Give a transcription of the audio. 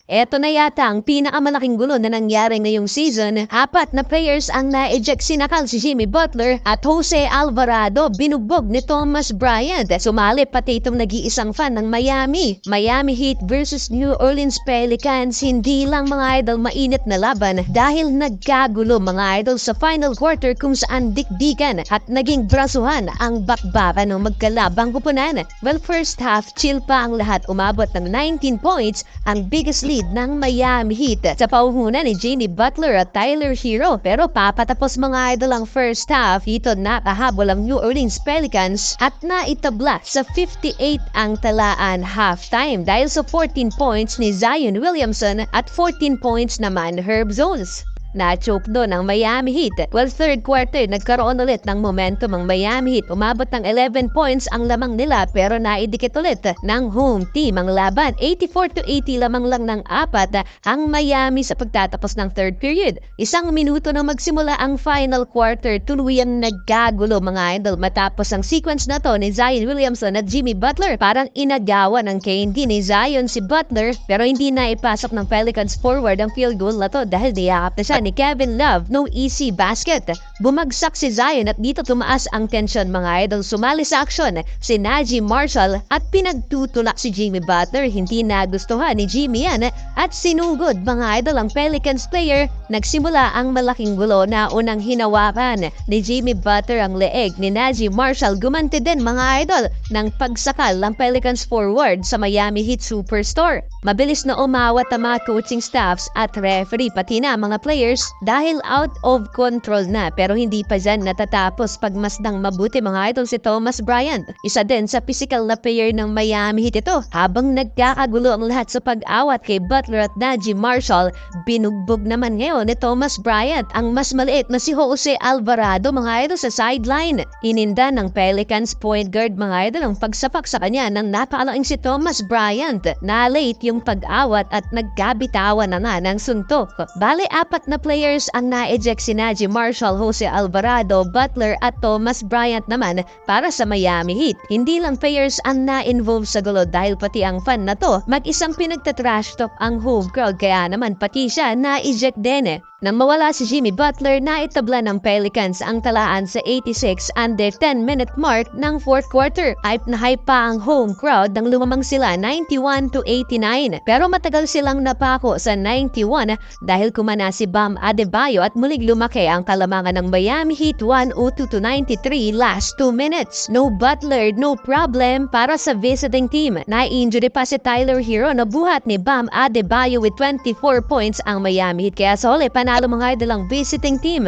Eto na yata ang pinakamalaking gulo na nangyari ngayong season. Apat na players ang na-eject, sinakal si Jimmy Butler at Jose Alvarado. Binugbog ni Thomas Bryant. Sumali pati itong nag-iisang fan ng Miami. Miami Heat versus New Orleans Pelicans. Hindi lang mga idol mainit na laban dahil nagkagulo mga idol sa final quarter kung saan dikdikan at naging brasuhan ang bakbakan ng magkalabang kupunan. Well, first half chill pa ang lahat, umabot ng 19 points ang biggest lead ng Miami Heat sa pauhunan ni Jimmy Butler at Tyler Hero. Pero papatapos mga idol ang first half, dito nakahabol ang New Orleans Pelicans at naitabla sa 58 ang talaan halftime dahil sa 14 points ni Zion Williamson at 14 points naman Herb Jones. Na-choke doon ang Miami Heat. Well, third quarter, nagkaroon ulit ng momentum ang Miami Heat. Umabot ng 11 points ang lamang nila pero naidikit ulit ng home team ang laban. 84-80 lamang lang ng apat ang Miami sa pagtatapos ng third period. Isang minuto na magsimula ang final quarter, tuluyang nagkagulo mga idol matapos ang sequence na to ni Zion Williamson at Jimmy Butler. Parang inagawan ng KD ni Zion si Butler pero hindi na ipasok ng Pelicans forward ang field goal na to dahil niyakap na siya ni Kevin Love. No easy basket. Bumagsak si Zion at dito tumaas ang tension mga idol. Sumali sa aksyon si Najee Marshall at pinagtutulak si Jimmy Butler. Hindi nagustuhan ni Jimmy yan at sinugod mga idol ang Pelicans player. Nagsimula ang malaking gulo na unang hinawakan ni Jimmy Butler ang leeg ni Najee Marshall. Gumanti din mga idol ng pagsakal ng Pelicans forward sa Miami Heat superstar. Mabilis na umawat ang mga coaching staffs at referee pati na mga players dahil out of control na, pero hindi pa dyan natatapos. Pagmasdang mabuti mga idol si Thomas Bryant. Isa din sa physical na player ng Miami Heat ito. Habang nagkakagulo ang lahat sa pag-awat kay Butler at Najee Marshall, binugbog naman ngayon ni Thomas Bryant ang mas maliit na si Jose Alvarado mga idol sa sideline. Ininda ng Pelicans point guard mga idol ang pagsapak sa kanya ng napakalaking si Thomas Bryant. Na-late yung pag-awat at nagkabitawan na nga ng suntok. Bale, apat na players ang na-eject, si Najee Marshall, Jose Alvarado, Butler at Thomas Bryant naman para sa Miami Heat. Hindi lang players ang na-involve sa gulo dahil pati ang fan na to mag-isang pinagtatrash talk ang home crowd kaya naman pati siya na-eject din. Nang mawala si Jimmy Butler, naitabla ng Pelicans ang talaan sa 86 under 10-minute mark ng fourth quarter. Hype na hype pa ang home crowd nang lumamang sila 91-89. Pero matagal silang napako sa 91 dahil kumana si Bam Adebayo at muling lumaki ang kalamangan ng Miami Heat 102-93 last 2 minutes. No Butler, no problem para sa visiting team. Na-injury pa si Tyler Hero na buhat ni Bam Adebayo with 24 points ang Miami Heat. Kaya sa huli, panalo mga idol ang visiting team.